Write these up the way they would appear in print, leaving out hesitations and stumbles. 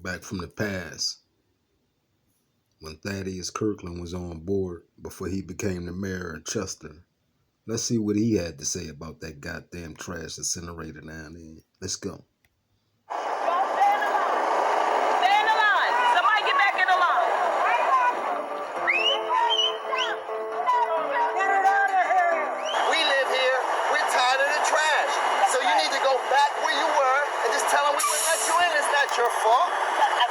back from the past when Thaddeus Kirkland was on board before he became the mayor of Chester. Let's see what he had to say about that goddamn trash incinerator down there. Let's go. Your fault.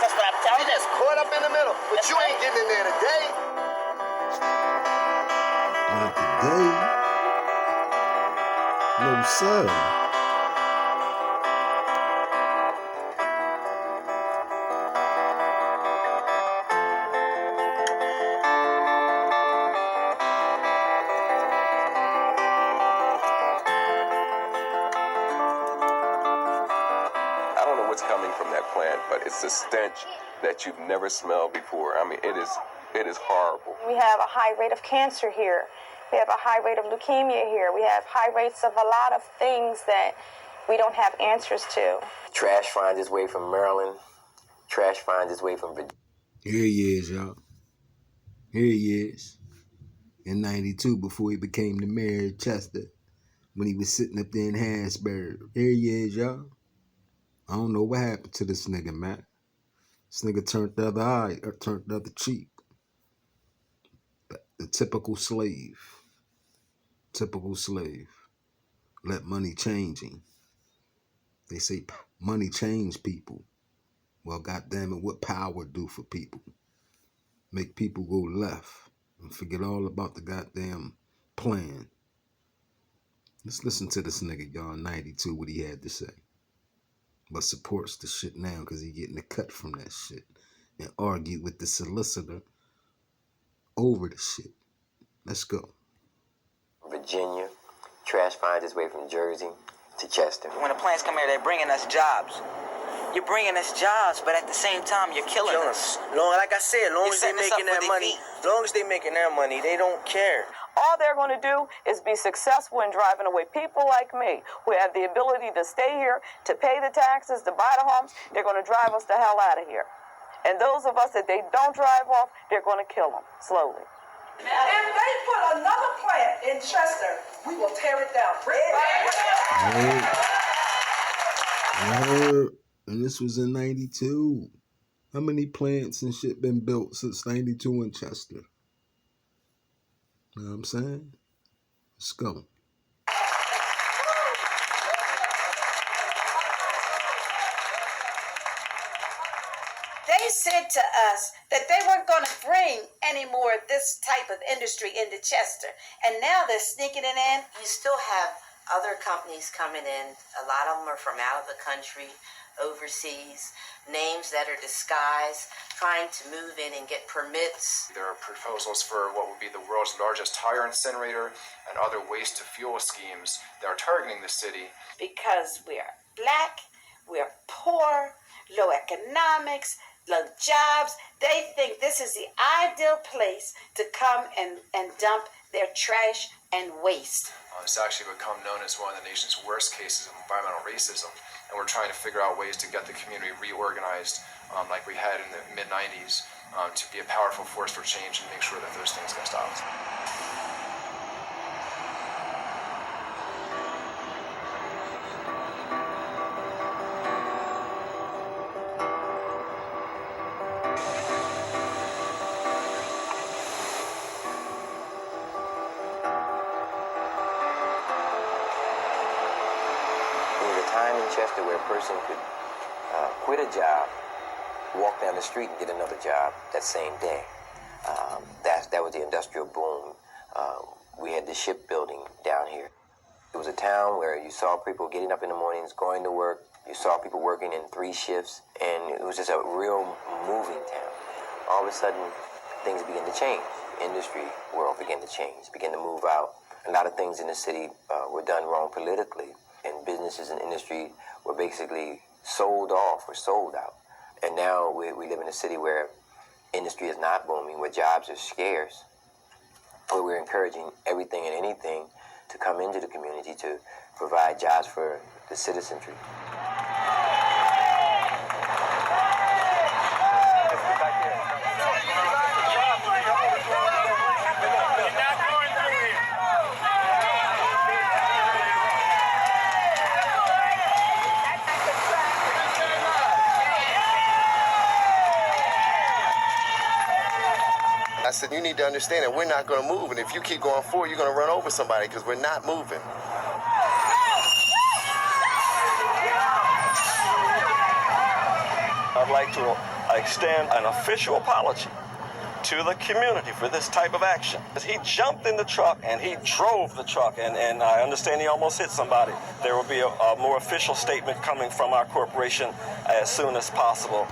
That's what I'm telling you. You just caught up in the middle, but you ain't getting in there today. Not today. No, sir. I don't know what's coming from that plant, but it's a stench that you've never smelled before. I mean, it is horrible. We have a high rate of cancer here. We have a high rate of leukemia here. We have high rates of a lot of things that we don't have answers to. Trash finds its way from Maryland. Trash finds its way from Virginia. Here he is, y'all. Here he is. In 92, before he became the mayor of Chester, when he was sitting up there in Harrisburg. Here he is, y'all. I don't know what happened to this nigga, man. This nigga turned the other eye, or turned the other cheek. The typical slave. Typical slave. Let money change him. They say money change people. Well, goddamn it, what power do for people? Make people go left and forget all about the goddamn plan. Let's listen to this nigga, y'all, in 92, what he had to say. But supports the shit now because he getting a cut from that shit. And argued with the solicitor over the shit. Let's go. Virginia. Trash finds its way from Jersey to Chester. When the plants come here, they're bringing us jobs. You're bringing us jobs, but at the same time, you're killing us. Like I said, long as they're making their money, they don't care. All they're going to do is be successful in driving away people like me who have the ability to stay here, to pay the taxes, to buy the homes. They're going to drive us the hell out of here. And those of us that they don't drive off, they're going to kill them slowly. If they put another plant in Chester, we will tear it down. And this was in 92. How many plants and shit been built since 92 in Chester? You know what I'm saying? Let's go. They said to us that they weren't going to bring any more of this type of industry into Chester. And now they're sneaking it in. You still have other companies coming in. A lot of them are from out of the country, overseas, names that are disguised, trying to move in and get permits. There are proposals for what would be the world's largest tire incinerator and other waste-to-fuel schemes that are targeting the city. Because we are black, we are poor, low economics, low jobs. They think this is the ideal place to come and dump their trash and waste. It's actually become known as one of the nation's worst cases of environmental racism. And we're trying to figure out ways to get the community reorganized like we had in the mid-90s to be a powerful force for change and make sure that those things get stopped. Chester where a person could quit a job, walk down the street and get another job that same day. That was the industrial boom. We had the shipbuilding down here. It was a town where you saw people getting up in the mornings, going to work. You saw people working in 3 shifts, and it was just a real moving town. All of a sudden, things began to change. Industry world began to change, began to move out. A lot of things in the city were done wrong politically. And businesses and industry were basically sold off or sold out. And now we live in a city where industry is not booming, where jobs are scarce, where we're encouraging everything and anything to come into the community to provide jobs for the citizenry. I said, you need to understand that we're not going to move, and if you keep going forward, you're going to run over somebody because we're not moving. I'd like to extend an official apology to the community for this type of action. He jumped in the truck and he drove the truck, and I understand he almost hit somebody. There will be a more official statement coming from our corporation as soon as possible.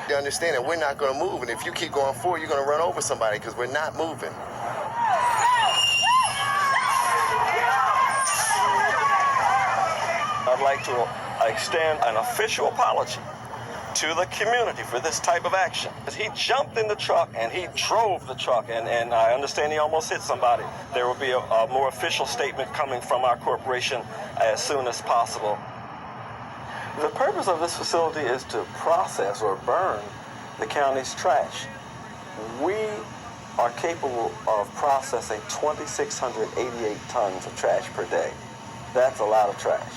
You understand that we're not going to move, and if you keep going forward, you're going to run over somebody because we're not moving. I'd like to extend an official apology to the community for this type of action. He jumped in the truck and he drove the truck, and I understand he almost hit somebody. There will be a more official statement coming from our corporation as soon as possible. The purpose of this facility is to process or burn the county's trash. We are capable of processing 2,688 tons of trash per day. That's a lot of trash.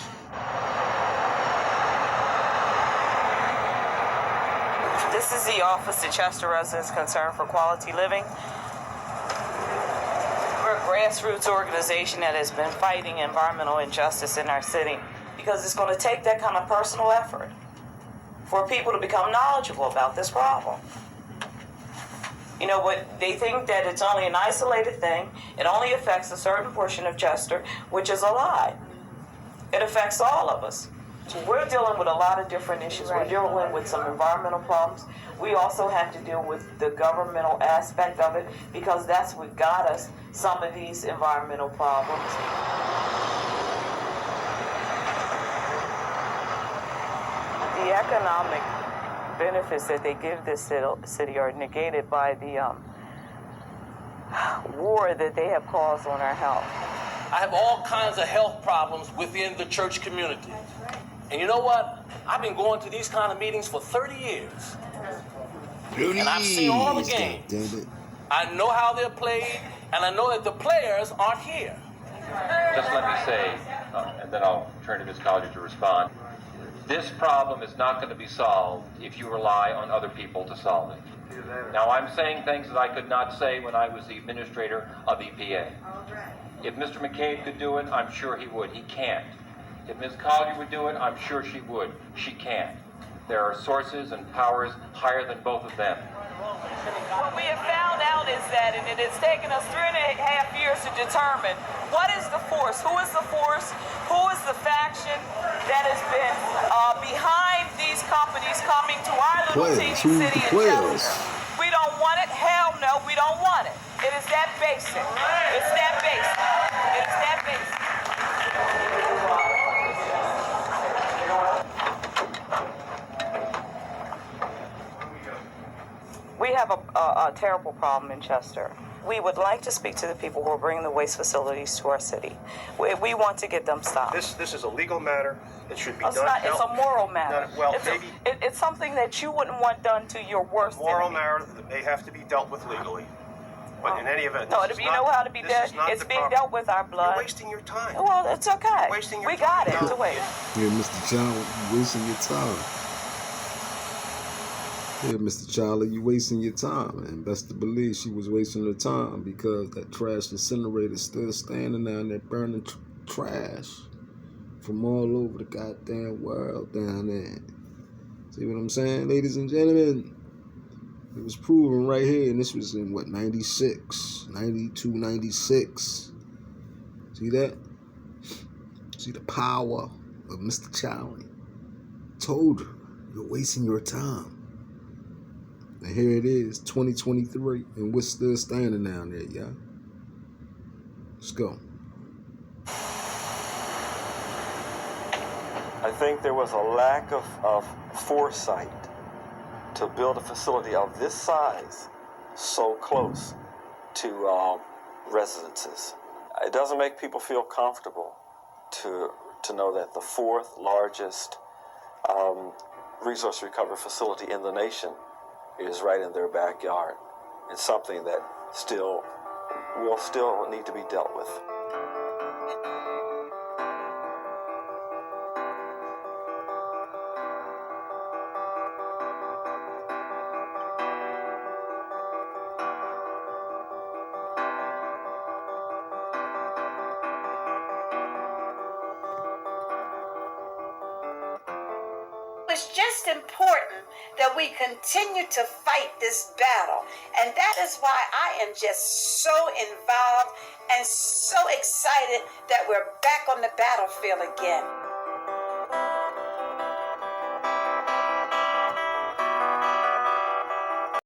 This is the Office of Chester Residents Concerned for Quality Living. We're a grassroots organization that has been fighting environmental injustice in our city because it's going to take that kind of personal effort for people to become knowledgeable about this problem. You know what? They think that it's only an isolated thing. It only affects a certain portion of Chester, which is a lie. It affects all of us. We're dealing with a lot of different issues. We're dealing with some environmental problems. We also have to deal with the governmental aspect of it because that's what got us some of these environmental problems. The economic benefits that they give this city are negated by the war that they have caused on our health. I have all kinds of health problems within the church community. And you know what? I've been going to these kind of meetings for 30 years. And I've seen all the games. I know how they're played, and I know that the players aren't here. Just let me say, and then I'll turn to Ms. Collier to respond. This problem is not going to be solved if you rely on other people to solve it. Now, I'm saying things that I could not say when I was the administrator of EPA. If Mr. McCabe could do it, I'm sure he would. He can't. If Ms. Collier would do it, I'm sure she would. She can't. There are sources and powers higher than both of them. What we have found out is that, and it has taken us 3.5 years to determine what is the force, who is the force, who is the faction that has been behind these companies coming to our little teeny city in Chester. We don't want it. Hell no, we don't want it. It is that basic. It's that basic. It's that basic. We have a terrible problem in Chester. We would like to speak to the people who are bringing the waste facilities to our city. We want to get them stopped. This is a legal matter. It should be done. It's a moral matter. Maybe it's something that you wouldn't want done to your worst moral enemy. matter that may have to be dealt with legally. But in any event, no, you know how to be dealt. It's being dealt with our blood. You're wasting your time. Well, it's okay. We got it. To wait. Yeah, Mr. John, you wasting your time. Yeah, Mr. Charlie, you wasting your time, and best to believe she was wasting her time because that trash incinerator is still standing down there burning trash from all over the goddamn world down there. See what I'm saying, ladies and gentlemen? It was proven right here, and this was in, 96, 92, 96. See that? See the power of Mr. Charlie. Told her, you're wasting your time. And here it is, 2023, and we're still standing down there, y'all. Let's go. I think there was a lack of foresight to build a facility of this size so close to residences. It doesn't make people feel comfortable to know that the fourth largest resource recovery facility in the nation is right in their backyard. It's something that will still need to be dealt with. just important that we continue to fight this battle. And that is why I am just so involved and so excited that we're back on the battlefield again.